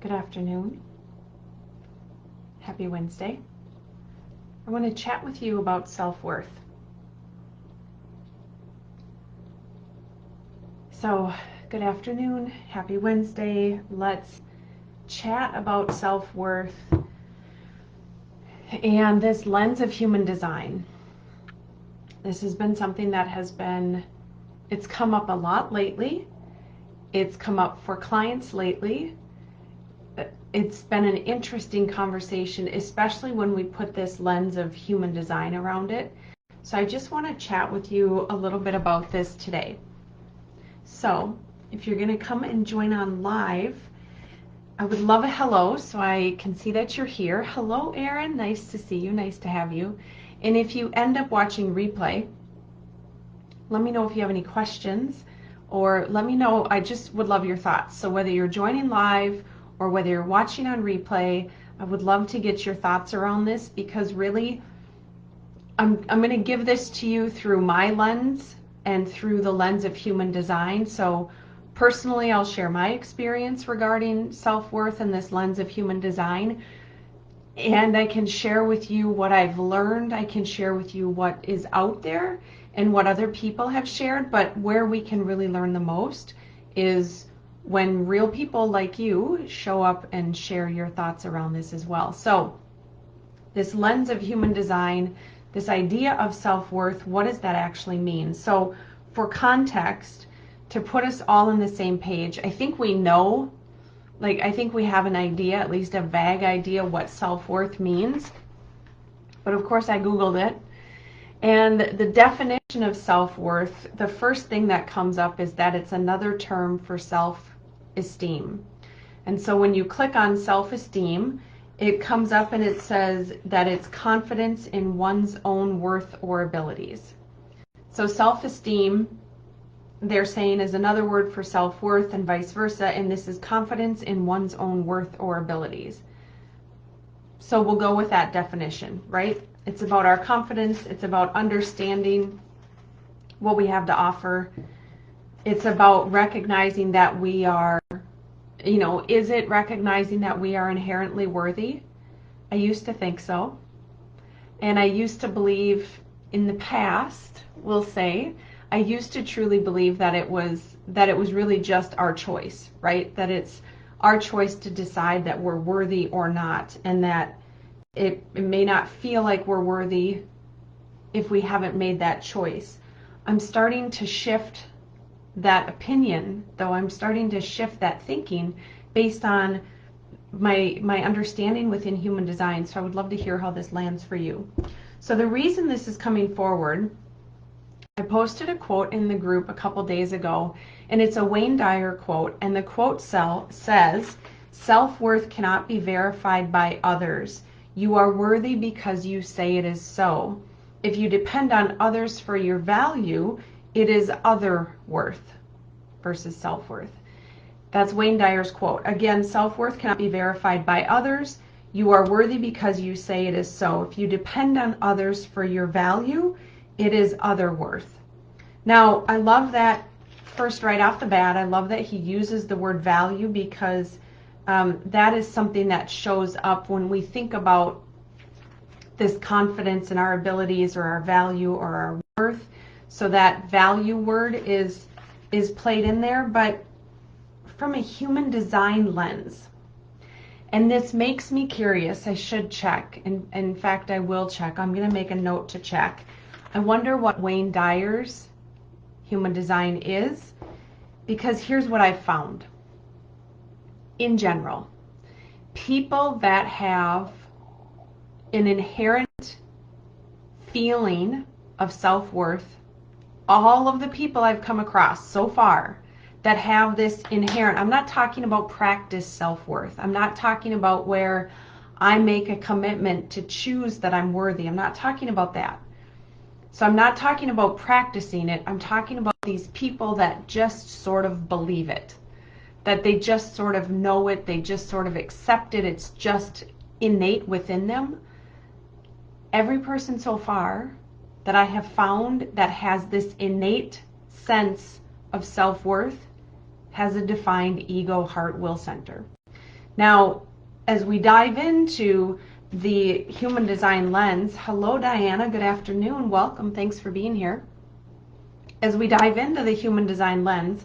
Good afternoon. Happy Wednesday. I want to chat with you about self-worth. So, good afternoon. Happy Wednesday. Let's chat about self-worth and this lens of human design. This has been something that it's come up a lot lately. It's come up for clients lately. It's been an interesting conversation, especially when we put this lens of human design around it. So I just want to chat with you a little bit about this today. So if you're going to come and join on live, I would love a hello so I can see that you're here. Hello, Erin. Nice to see you. Nice to have you. And if you end up watching replay, let me know if you have any questions, or let me know. I just would love your thoughts. So whether you're joining live or whether you're watching on replay, I would love to get your thoughts around this, because really I'm going to give this to you through my lens and through the lens of human design. So personally, I'll share my experience regarding self-worth and this lens of human design. And I can share with you what I've learned. I can share with you what is out there and what other people have shared. But where we can really learn the most is when real people like you show up and share your thoughts around this as well. So this lens of human design, this idea of self-worth, what does that actually mean? So for context, to put us all on the same page, I think we know, I think we have an idea, at least a vague idea, what self-worth means. But of course I Googled it. And the definition of self-worth, the first thing that comes up is that it's another term for self-esteem. And so when you click on self-esteem, it comes up and it says that it's confidence in one's own worth or abilities. So self-esteem, they're saying, is another word for self-worth, and vice versa, and this is confidence in one's own worth or abilities. So we'll go with that definition, right? It's about our confidence. It's about understanding what we have to offer. It's about recognizing that we are, is it recognizing that we are inherently worthy? I used to think so. And I used to believe in the past, we'll say, I used to truly believe that it was really just our choice, right? That it's our choice to decide that we're worthy or not, and that it may not feel like we're worthy if we haven't made that choice. I'm starting to shift that opinion, though. I'm starting to shift that thinking based on my understanding within human design. So I would love to hear how this lands for you. So the reason this is coming forward, I posted a quote in the group a couple days ago, and it's a Wayne Dyer quote, and the quote says, "Self-worth cannot be verified by others. You are worthy because you say it is so. If you depend on others for your value, it is other worth versus self-worth." That's Wayne Dyer's quote. Again, self-worth cannot be verified by others. You are worthy because you say it is so. If you depend on others for your value, it is other worth. Now, I love that first, right off the bat, I love that he uses the word value, because that is something that shows up when we think about this confidence in our abilities or our value or our worth. So that value word is played in there, but from a human design lens. And this makes me curious. I should check. In fact, I will check. I'm going to make a note to check. I wonder what Wayne Dyer's human design is, because here's what I've found. In general, people that have an inherent feeling of self-worth, all of the people I've come across so far that have this inherent, I'm not talking about practice self-worth. I'm not talking about where I make a commitment to choose that I'm worthy. I'm not talking about that. So I'm not talking about practicing it. I'm talking about these people that just sort of believe it, that they just sort of know it. They just sort of accept it. It's just innate within them. Every person so far that I have found that has this innate sense of self-worth has a defined ego, heart, will center. Now, as we dive into the human design lens, hello Diana, good afternoon, welcome, thanks for being here. As we dive into the human design lens,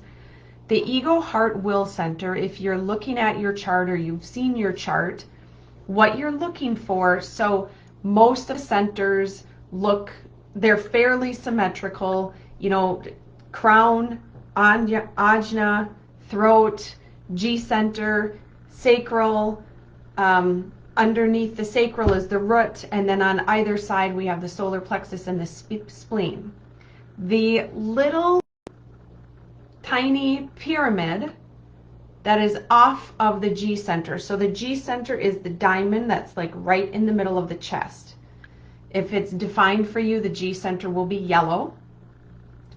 the ego, heart, will center, if you're looking at your chart or you've seen your chart, what you're looking for, so most of the centers they're fairly symmetrical, you know, crown, ajna, throat, G center, sacral, underneath the sacral is the root, and then on either side we have the solar plexus and the spleen. The little tiny pyramid that is off of the G center. So the G center is the diamond that's like right in the middle of the chest. If it's defined for you, the G center will be yellow.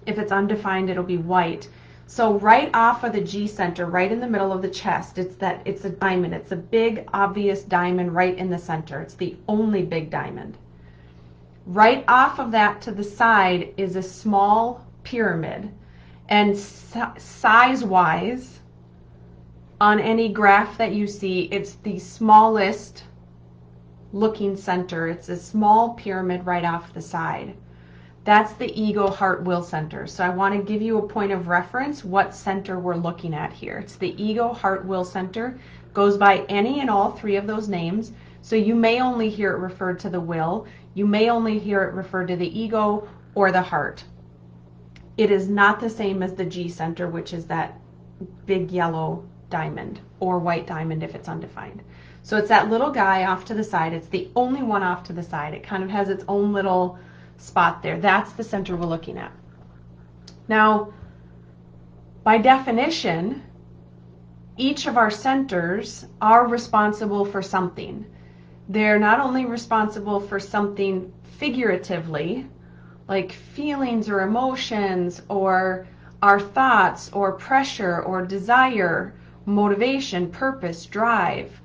If it's undefined, it'll be white. So right off of the G center, right in the middle of the chest, it's a diamond. It's a big, obvious diamond right in the center. It's the only big diamond. Right off of that to the side is a small pyramid. And size-wise, on any graph that you see, it's the smallest looking center. It's a small pyramid right off the side. That's the ego, heart, will center. So I want to give you a point of reference what center we're looking at here. It's the ego, heart, will center. Goes by any and all three of those names. So you may only hear it referred to the will. You may only hear it referred to the ego or the heart. It is not the same as the G center, which is that big yellow diamond or white diamond if it's undefined. So it's that little guy off to the side. It's the only one off to the side. It kind of has its own little spot there. That's the center we're looking at. Now, by definition, each of our centers are responsible for something. They're not only responsible for something figuratively, like feelings or emotions or our thoughts or pressure or desire, motivation, purpose, drive.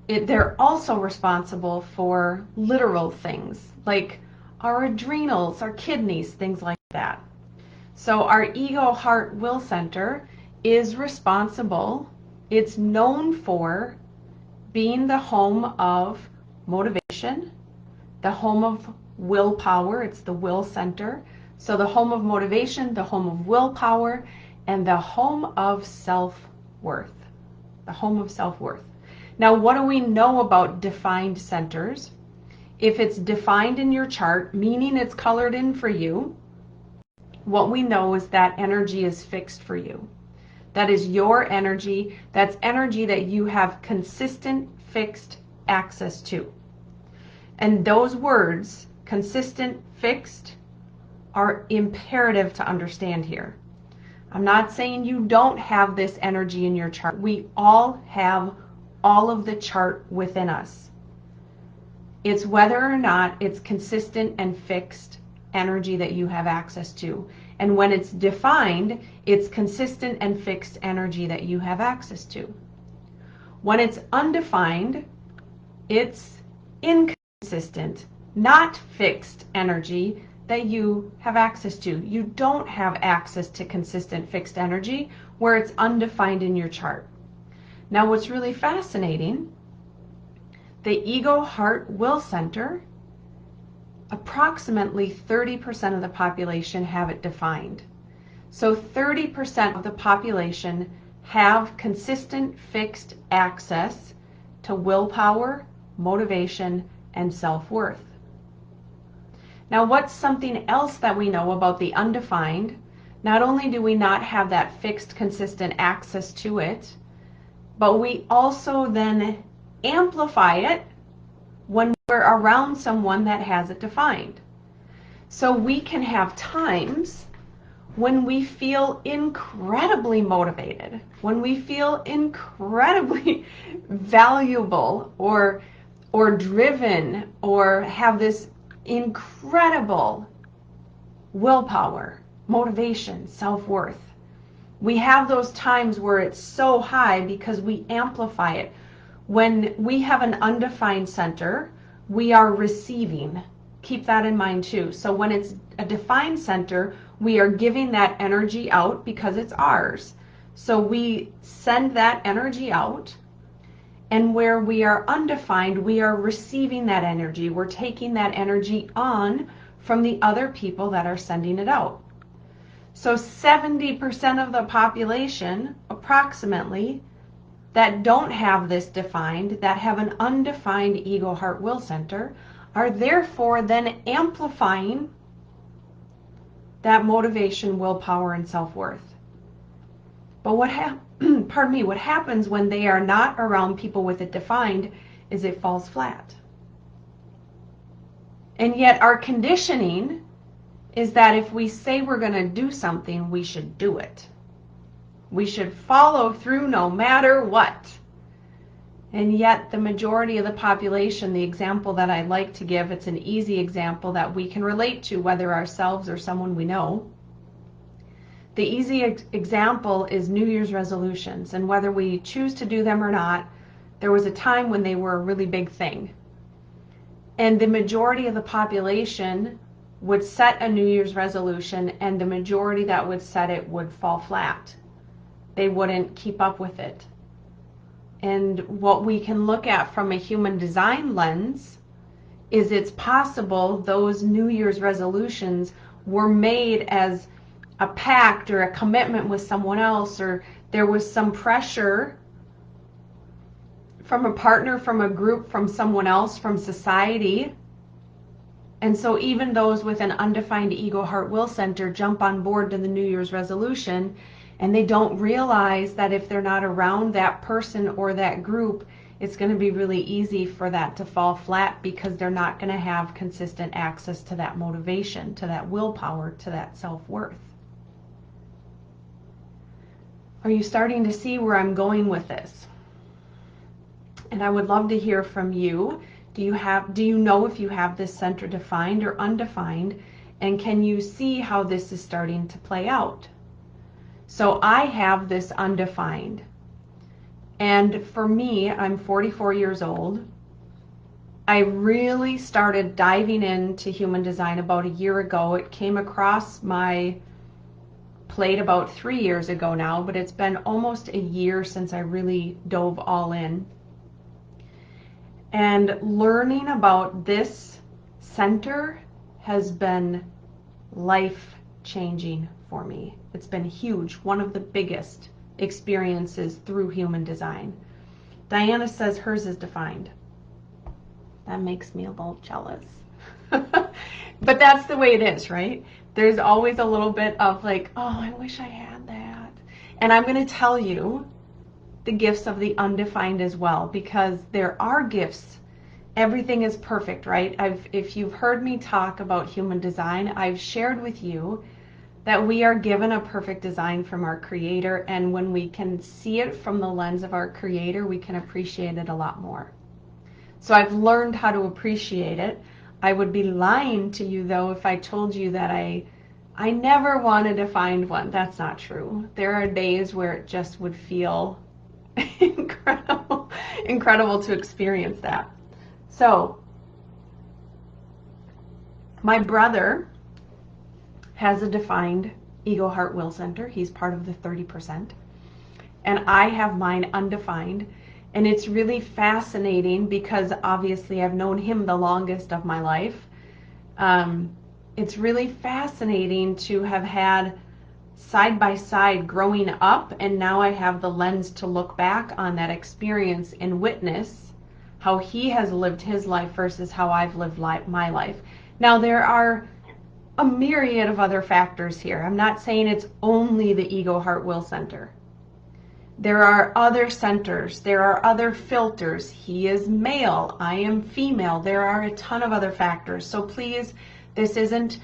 They're also responsible for literal things like our adrenals, our kidneys, things like that. So our ego, heart, will center is responsible. It's known for being the home of motivation, the home of willpower. It's the will center. So the home of motivation, the home of willpower, and the home of self-worth. The home of self-worth. Now, what do we know about defined centers? If it's defined in your chart, meaning it's colored in for you, what we know is that energy is fixed for you. That is your energy. That's energy that you have consistent, fixed access to. And those words, consistent, fixed, are imperative to understand here. I'm not saying you don't have this energy in your chart. We all have all of the chart within us. It's whether or not it's consistent and fixed energy that you have access to. And when it's defined, it's consistent and fixed energy that you have access to. When it's undefined, it's inconsistent, not fixed energy that you have access to. You don't have access to consistent fixed energy where it's undefined in your chart. Now, what's really fascinating, the ego, heart, will center, approximately 30% of the population have it defined. So 30% of the population have consistent, fixed access to willpower, motivation, and self-worth. Now, what's something else that we know about the undefined? Not only do we not have that fixed, consistent access to it, but we also then amplify it when we're around someone that has it defined. So we can have times when we feel incredibly motivated, when we feel incredibly valuable or driven or have this incredible willpower, motivation, self-worth. We have those times where it's so high because we amplify it. When we have an undefined center, we are receiving. Keep that in mind too. So when it's a defined center, we are giving that energy out because it's ours. So we send that energy out, And where we are undefined, we are receiving that energy. We're taking that energy on from the other people that are sending it out. So 70% of the population, approximately, that don't have this defined, that have an undefined ego, heart, will center, are therefore then amplifying that motivation, willpower, and self-worth. But what happens when they are not around people with it defined is it falls flat. And yet our conditioning is that if we say we're going to do something, we should do it. We should follow through no matter what. And yet the majority of the population, the example that I like to give, it's an easy example that we can relate to, whether ourselves or someone we know. The easy example is New Year's resolutions, and whether we choose to do them or not, there was a time when they were a really big thing. And the majority of the population would set a New Year's resolution, and the majority that would set it would fall flat. They wouldn't keep up with it. And what we can look at from a human design lens is it's possible those New Year's resolutions were made as a pact or a commitment with someone else, or there was some pressure from a partner, from a group, from someone else, from society. And so even those with an undefined ego, heart, will center jump on board to the New Year's resolution, and they don't realize that if they're not around that person or that group, it's going to be really easy for that to fall flat, because they're not going to have consistent access to that motivation, to that willpower, to that self-worth. Are you starting to see where I'm going with this? And I would love to hear from you. Do you know if you have this center defined or undefined? And can you see how this is starting to play out? So I have this undefined. And for me, I'm 44 years old. I really started diving into human design about a year ago. It came across my plate about 3 years ago now, but it's been almost a year since I really dove all in. And learning about this center has been life-changing for me. It's been huge, one of the biggest experiences through human design. Diana says hers is defined. That makes me a little jealous. But that's the way it is, right? There's always a little bit of like, oh, I wish I had that. And I'm going to tell you the gifts of the undefined as well, because there are gifts. Everything is perfect, right? If you've heard me talk about human design, I've shared with you that we are given a perfect design from our Creator, and when we can see it from the lens of our Creator, we can appreciate it a lot more. So I've learned how to appreciate it. I would be lying to you, though, if I told you that I never wanted to find one. That's not true. There are days where it just would feel incredible to experience that. So my brother has a defined ego, heart, will center. He's part of the 30%. And I have mine undefined. And it's really fascinating because obviously I've known him the longest of my life. It's really fascinating to have had side by side growing up, and now I have the lens to look back on that experience and witness how he has lived his life versus how I've lived my life. Now there are a myriad of other factors here. I'm not saying it's only the ego, heart, will center. There are other centers. There are other filters. He is male. I am female. There are a ton of other factors. So please, this isn't,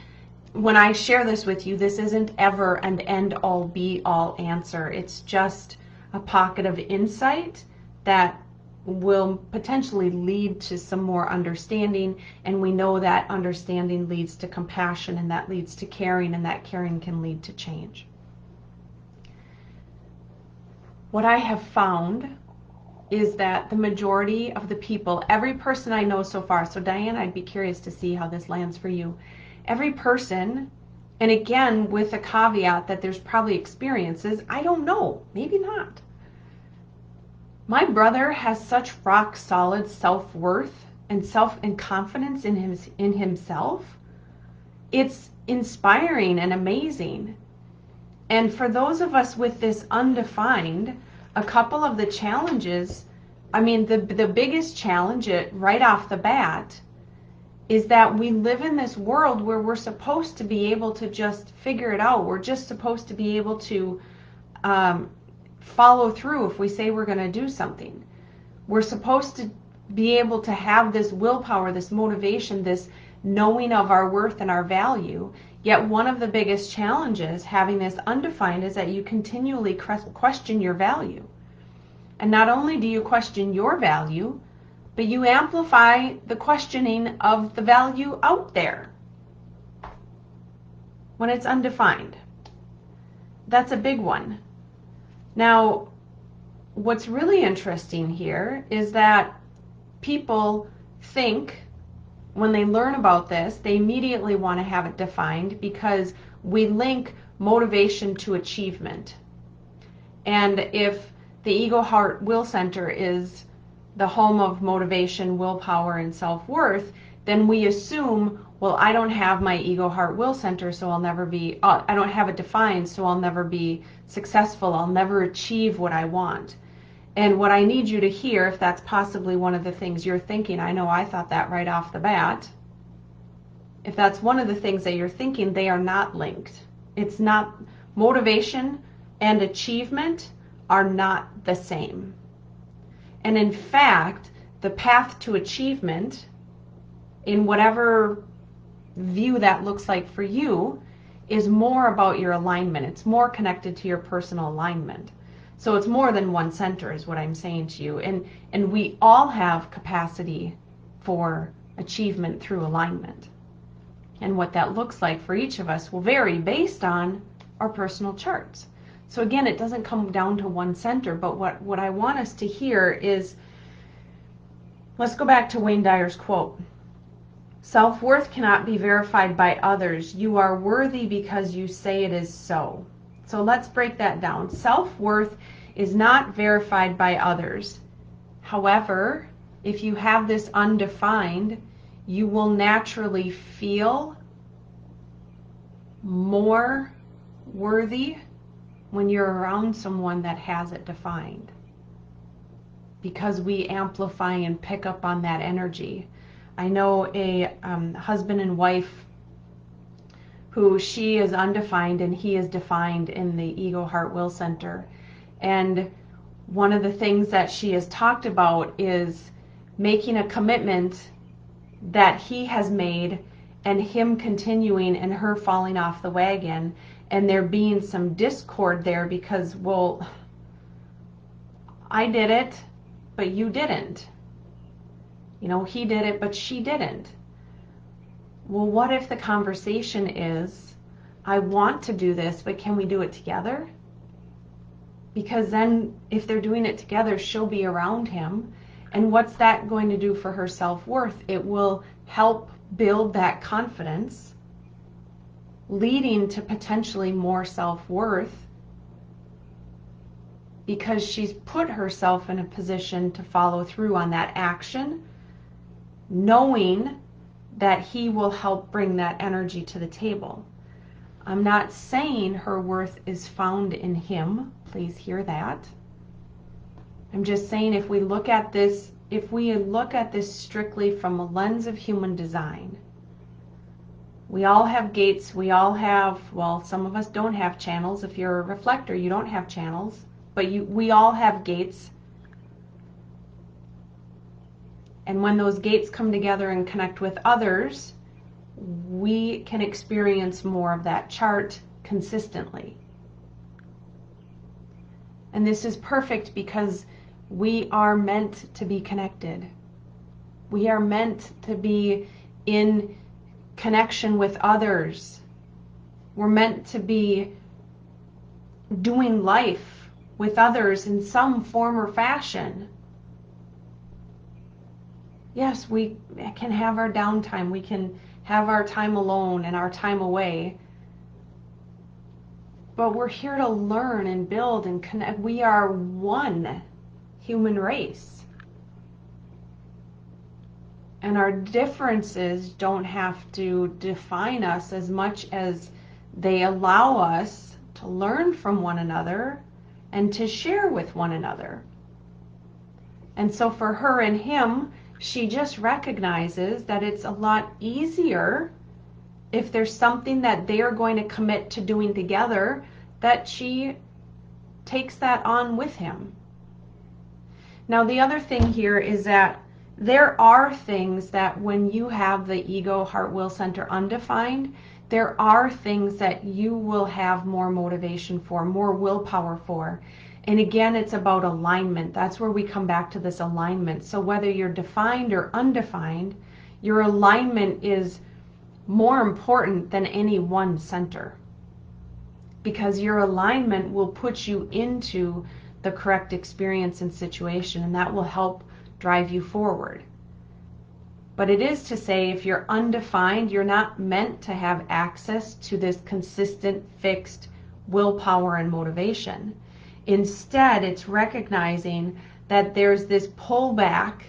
when I share this with you, this isn't ever an end-all, be-all answer. It's just a pocket of insight that will potentially lead to some more understanding. And we know that understanding leads to compassion, and that leads to caring, and that caring can lead to change. What I have found is that the majority of the people, every person I know so far, so Diane, I'd be curious to see how this lands for you. Every person, and again, with a caveat that there's probably experiences, I don't know, maybe not. My brother has such rock solid self-worth and confidence in himself. It's inspiring and amazing. And for those of us with this undefined, a couple of the challenges, I mean, the biggest challenge right off the bat is that we live in this world where we're supposed to be able to just figure it out. We're just supposed to be able to follow through if we say we're going to do something. We're supposed to be able to have this willpower, this motivation, this knowing of our worth and our value. Yet one of the biggest challenges having this undefined is that you continually question your value. And not only do you question your value, but you amplify the questioning of the value out there when it's undefined. That's a big one. Now, what's really interesting here is that people think when they learn about this, they immediately want to have it defined because we link motivation to achievement. And if the Ego Heart Will Center is the home of motivation, willpower, and self-worth, then we assume, well, I don't have my Ego Heart Will Center, so I'll never be, I don't have it defined, so I'll never be successful. I'll never achieve what I want. And what I need you to hear, if that's possibly one of the things you're thinking, I know I thought that right off the bat, if that's one of the things that you're thinking, they are not linked. It's not, motivation and achievement are not the same. And in fact, the path to achievement, in whatever view that looks like for you, is more about your alignment. It's more connected to your personal alignment. So it's more than one center is what I'm saying to you. And we all have capacity for achievement through alignment. And what that looks like for each of us will vary based on our personal charts. So again, it doesn't come down to one center, but what I want us to hear is, let's go back to Wayne Dyer's quote. Self-worth cannot be verified by others. You are worthy because you say it is so. So let's break that down. Self-worth is not verified by others. However, if you have this undefined, you will naturally feel more worthy when you're around someone that has it defined, because we amplify and pick up on that energy. I know a husband and wife who she is undefined and he is defined in the Ego Heart Will Center. And one of the things that she has talked about is making a commitment that he has made and him continuing and her falling off the wagon, and there being some discord there because, well, I did it, but you didn't. You know, he did it, but she didn't. Well, what if the conversation is, I want to do this, but can we do it together? Because then if they're doing it together, she'll be around him. And what's that going to do for her self-worth? It will help build that confidence, leading to potentially more self-worth, because she's put herself in a position to follow through on that action, knowing that he will help bring that energy to the table. I'm not saying her worth is found in him. Please hear that. I'm just saying if we look at this strictly from a lens of human design, we all have gates, we all have, well, some of us don't have channels. If you're a reflector, you don't have channels, but we all have gates. And when those gates come together and connect with others, we can experience more of that chart consistently. And this is perfect because we are meant to be connected. We are meant to be in connection with others. We're meant to be doing life with others in some form or fashion. Yes, we can have our downtime. We can have our time alone and our time away. But we're here to learn and build and connect. We are one human race. And our differences don't have to define us as much as they allow us to learn from one another and to share with one another. And so for her and him, she just recognizes that it's a lot easier if there's something that they are going to commit to doing together, that she takes that on with him. Now, the other thing here is that there are things that when you have the ego, heart, will center undefined, there are things that you will have more motivation for, more willpower for. And again, it's about alignment. That's where we come back to this alignment. So whether you're defined or undefined, your alignment is more important than any one center, because your alignment will put you into the correct experience and situation, and that will help drive you forward. But it is to say, if you're undefined, you're not meant to have access to this consistent, fixed willpower and motivation. Instead, it's recognizing that there's this pullback,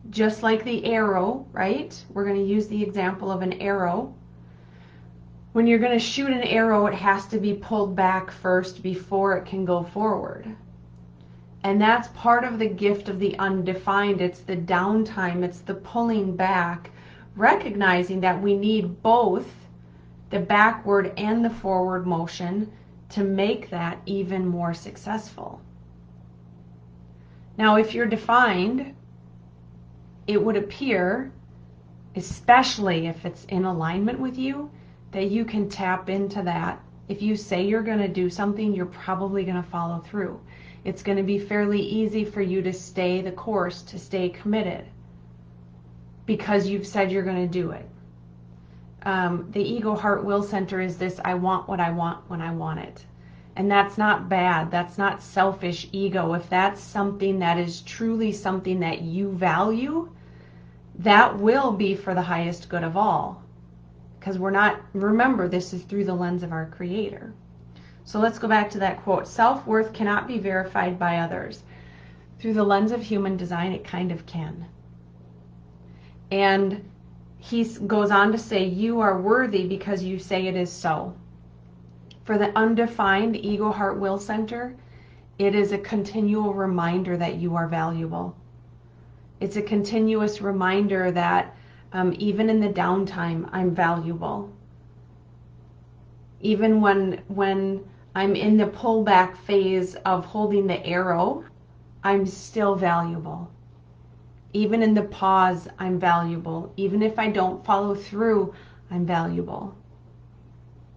just like the arrow, right? We're going to use the example of an arrow. When you're going to shoot an arrow, it has to be pulled back first before it can go forward. And that's part of the gift of the undefined. It's the downtime, it's the pulling back, recognizing that we need both the backward and the forward motion to make that even more successful. Now, if you're defined, it would appear, especially if it's in alignment with you, that you can tap into that. If you say you're going to do something, you're probably going to follow through. It's going to be fairly easy for you to stay the course, to stay committed, because you've said you're going to do it. The ego, heart, will center is this: I want what I want when I want it. And that's not bad. That's not selfish ego. If that's something that is truly something that you value, that will be for the highest good of all. Because we're not, remember, this is through the lens of our Creator. So let's go back to that quote. Self-worth cannot be verified by others. Through the lens of human design, it kind of can. And he goes on to say, you are worthy because you say it is so. For the undefined ego, heart, will center, it is a continual reminder that you are valuable. It's a continuous reminder that even in the downtime, I'm valuable. Even when I'm in the pullback phase of holding the arrow, I'm still valuable. Even in the pause, I'm valuable. Even if I don't follow through, I'm valuable.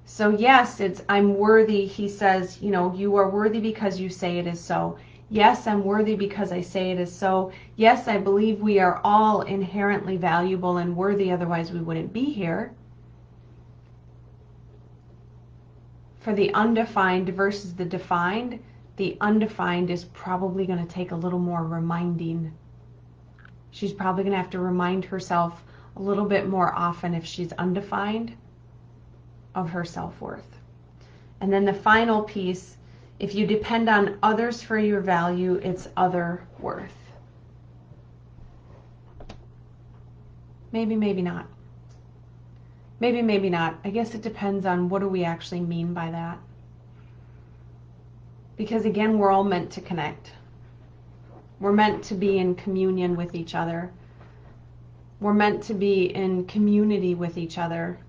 So yes, it's I'm worthy. He says, you know, you are worthy because you say it is so. Yes, I'm worthy because I say it is so. Yes, I believe we are all inherently valuable and worthy, otherwise we wouldn't be here. For the undefined versus the defined, the undefined is probably going to take a little more reminding. She's probably going to have to remind herself a little bit more often, if she's undefined, of her self-worth. And then the final piece, if you depend on others for your value, it's other worth. Maybe, maybe not. Maybe, maybe not. I guess it depends on what do we actually mean by that. Because again, we're all meant to connect. We're meant to be in communion with each other. We're meant to be in community with each other.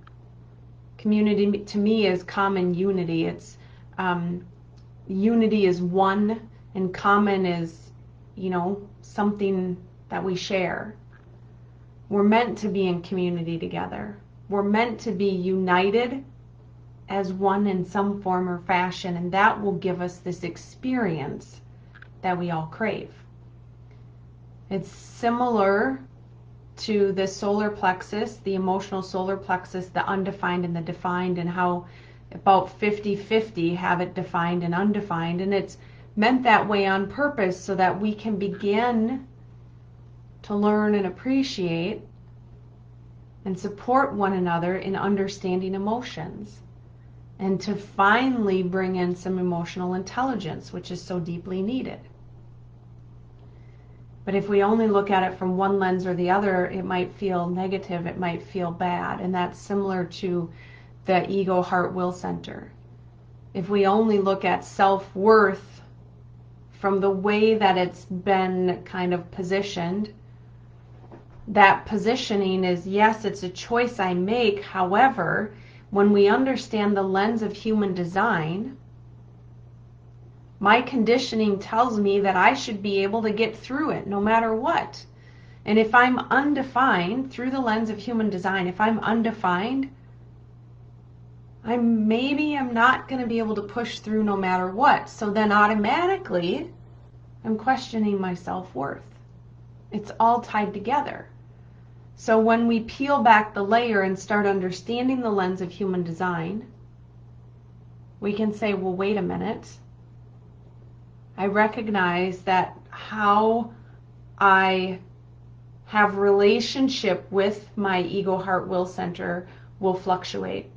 Community to me is common unity. It's unity is one, and common is, you know, something that we share. We're meant to be in community together. We're meant to be united as one in some form or fashion, and that will give us this experience that we all crave. It's similar to the solar plexus, the emotional solar plexus, the undefined and the defined, and how about 50-50 have it defined and undefined. And it's meant that way on purpose so that we can begin to learn and appreciate and support one another in understanding emotions, and to finally bring in some emotional intelligence, which is so deeply needed. But if we only look at it from one lens or the other, it might feel negative, it might feel bad. And that's similar to the ego, heart, will center. If we only look at self-worth from the way that it's been kind of positioned, that positioning is, yes, it's a choice I make. However, when we understand the lens of human design, my conditioning tells me that I should be able to get through it no matter what. And if I'm undefined through the lens of human design, if I'm undefined, I maybe am not going to be able to push through no matter what. So then automatically, I'm questioning my self-worth. It's all tied together. So when we peel back the layer and start understanding the lens of human design, we can say, well, wait a minute. I recognize that how I have relationship with my ego, heart, will center will fluctuate.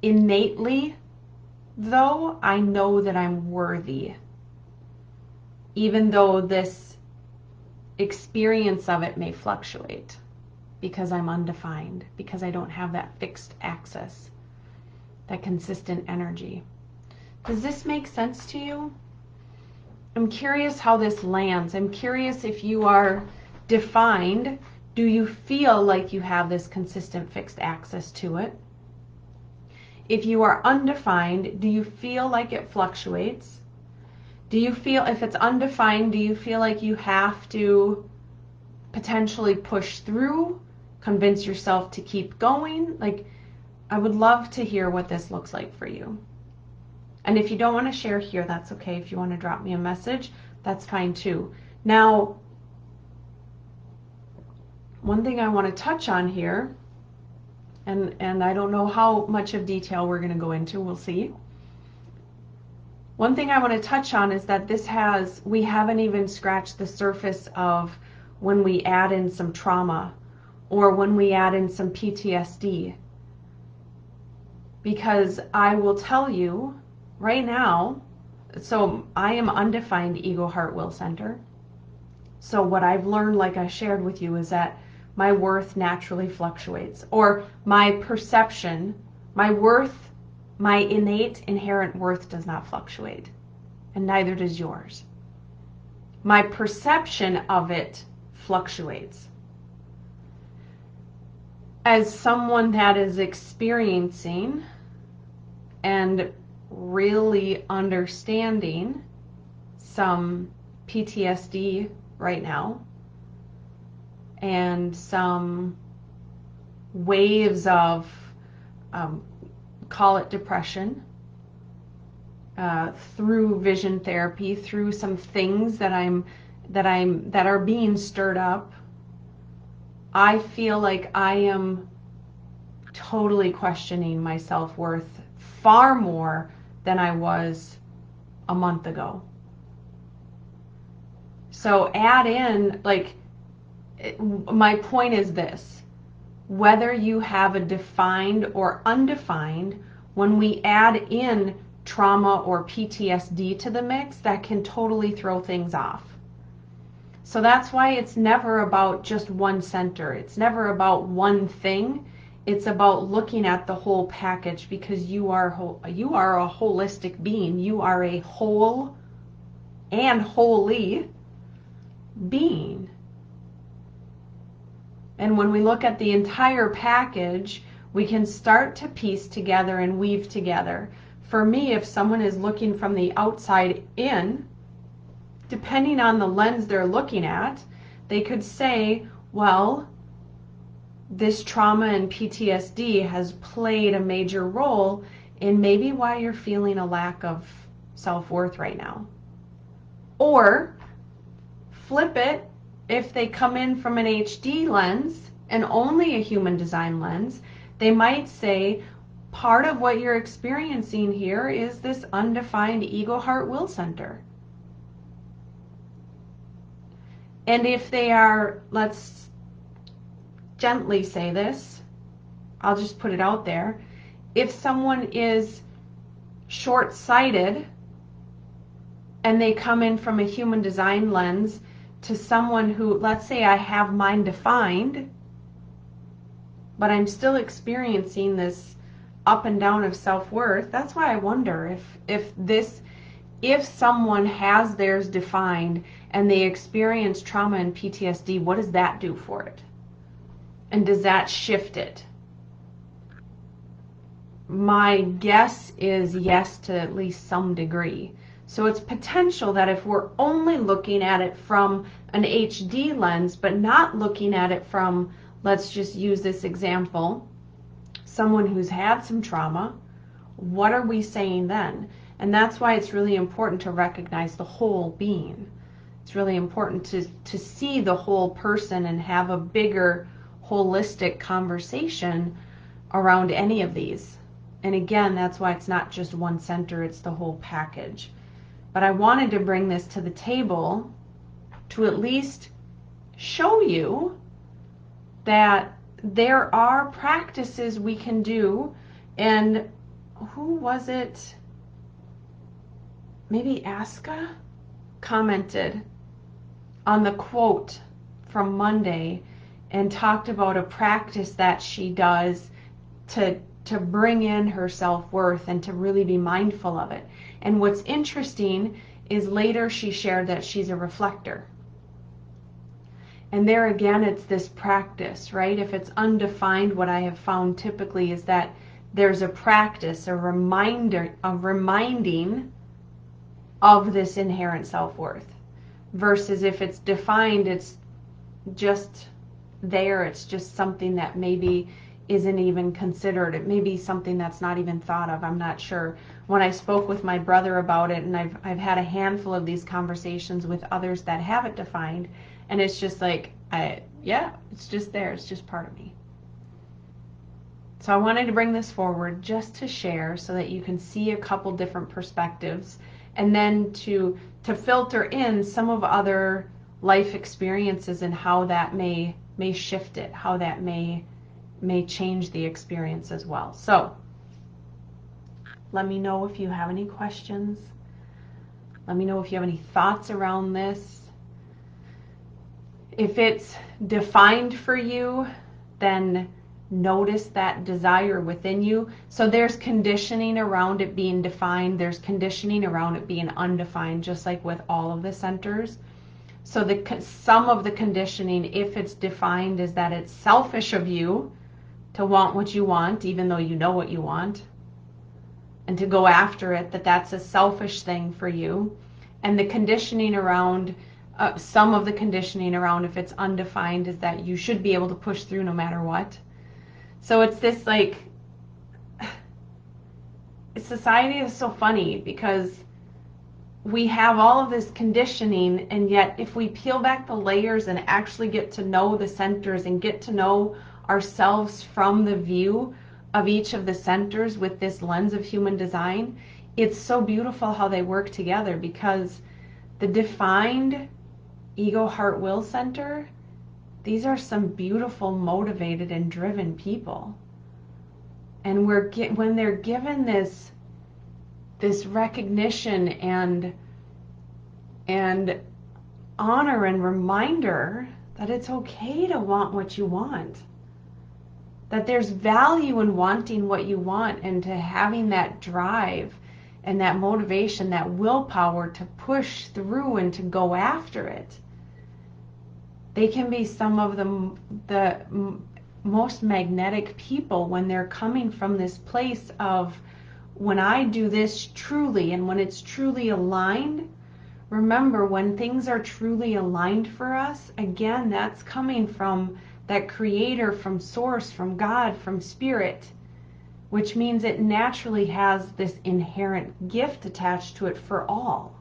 Innately, though, I know that I'm worthy, even though this experience of it may fluctuate because I'm undefined, because I don't have that fixed axis, that consistent energy. Does this make sense to you? I'm curious how this lands. I'm curious if you are defined, do you feel like you have this consistent fixed axis to it? If you are undefined, do you feel like it fluctuates? Do you feel, if it's undefined, do you feel like you have to potentially push through, convince yourself to keep going? Like, I would love to hear what this looks like for you. And if you don't want to share here, that's okay. If you want to drop me a message, that's fine too. Now, one thing I want to touch on here, and I don't know how much of detail we're going to go into, we'll see. One thing I want to touch on is that we haven't even scratched the surface of when we add in some trauma or when we add in some PTSD. Because I will tell you right now, so I am undefined ego, heart, will center. So what I've learned, like I shared with you, is that my worth naturally fluctuates, or my perception, my worth, my innate inherent worth does not fluctuate, and neither does yours. My perception of it fluctuates. As someone that is experiencing and really understanding some PTSD right now, and some waves of, call it depression, through vision therapy, through some things that are being stirred up, I feel like I am totally questioning my self-worth far more than I was a month ago. So add in, like, my point is this: whether you have a defined or undefined, when we add in trauma or PTSD to the mix, that can totally throw things off. So that's why it's never about just one center. It's never about one thing. It's about looking at the whole package, because you are a holistic being. You are a whole and holy being. And when we look at the entire package, we can start to piece together and weave together. For me, if someone is looking from the outside in, depending on the lens they're looking at, they could say, well, this trauma and PTSD has played a major role in maybe why you're feeling a lack of self-worth right now. Or flip it, if they come in from an HD lens and only a human design lens, they might say, part of what you're experiencing here is this undefined ego, heart, will center. And if they are, let's gently say this, I'll just put it out there, if someone is short-sighted and they come in from a human design lens to someone who, let's say I have mine defined, but I'm still experiencing this up and down of self-worth. That's why I wonder if someone has theirs defined and they experience trauma and PTSD, what does that do for it? And does that shift it? My guess is yes, to at least some degree. So it's potential that if we're only looking at it from an HD lens, but not looking at it from, let's just use this example, someone who's had some trauma, what are we saying then? And that's why it's really important to recognize the whole being. It's really important to see the whole person and have a bigger holistic conversation around any of these. And again, that's why it's not just one center, it's the whole package. But I wanted to bring this to the table to at least show you that there are practices we can do. And who was it? Maybe Aska commented on the quote from Monday and talked about a practice that she does to bring in her self-worth and to really be mindful of it. And what's interesting is later she shared that she's a reflector. And there again, it's this practice, right? If it's undefined, what I have found typically is that there's a practice, a reminder, a reminding of this inherent self-worth. Versus if it's defined, it's just there, it's just something that maybe isn't even considered. It may be something that's not even thought of. I'm not sure. When I spoke with my brother about it, and I've had a handful of these conversations with others that have it defined, and it's just like, yeah, it's just there. It's just part of me. So I wanted to bring this forward just to share so that you can see a couple different perspectives, and then to filter in some of other life experiences and how that may shift it, how that may change the experience as well. So let me know if you have any questions. Let me know if you have any thoughts around this. If it's defined for you, then notice that desire within you. So there's conditioning around it being defined. There's conditioning around it being undefined, just like with all of the centers. So some of the conditioning, if it's defined, is that it's selfish of you to want what you want, even though you know what you want, and to go after it, that's a selfish thing for you. And the conditioning around, some of the conditioning around, if it's undefined, is that you should be able to push through no matter what. So it's this like, society is so funny because we have all of this conditioning, and yet if we peel back the layers and actually get to know the centers and get to know ourselves from the view of each of the centers with this lens of human design, it's so beautiful how they work together, because the defined ego, heart, will center, these are some beautiful, motivated, and driven people. And when they're given this recognition and honor and reminder that it's okay to want what you want, that there's value in wanting what you want and to having that drive and that motivation, that willpower to push through and to go after it. They can be some of the most magnetic people when they're coming from this place of, when I do this truly and when it's truly aligned. Remember, when things are truly aligned for us, again, that's coming from that creator, from source, from God, from spirit, which means it naturally has this inherent gift attached to it for all.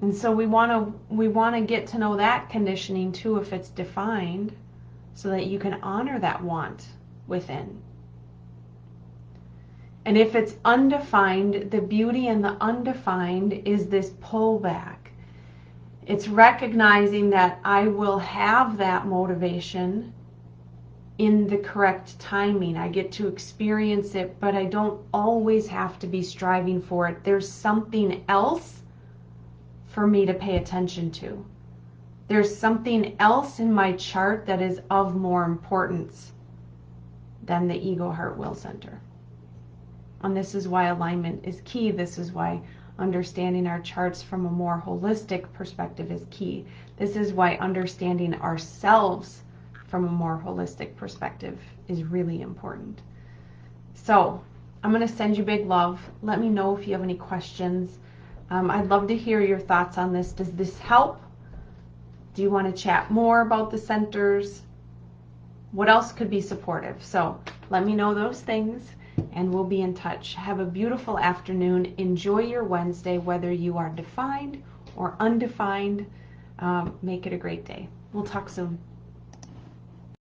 And so we want to get to know that conditioning too, if it's defined, so that you can honor that want within. And if it's undefined, the beauty in the undefined is this pullback. It's recognizing that I will have that motivation in the correct timing. I get to experience it, but I don't always have to be striving for it. There's something else for me to pay attention to. There's something else in my chart that is of more importance than the ego, heart, will center. And this is why alignment is key. This is why understanding our charts from a more holistic perspective is key. This is why understanding ourselves from a more holistic perspective is really important. So I'm going to send you big love. Let me know if you have any questions. I'd love to hear your thoughts on this. Does this help? Do you want to chat more about the centers? What else could be supportive? So let me know those things and we'll be in touch. Have a beautiful afternoon. Enjoy your Wednesday, whether you are defined or undefined. Make it a great day. We'll talk soon.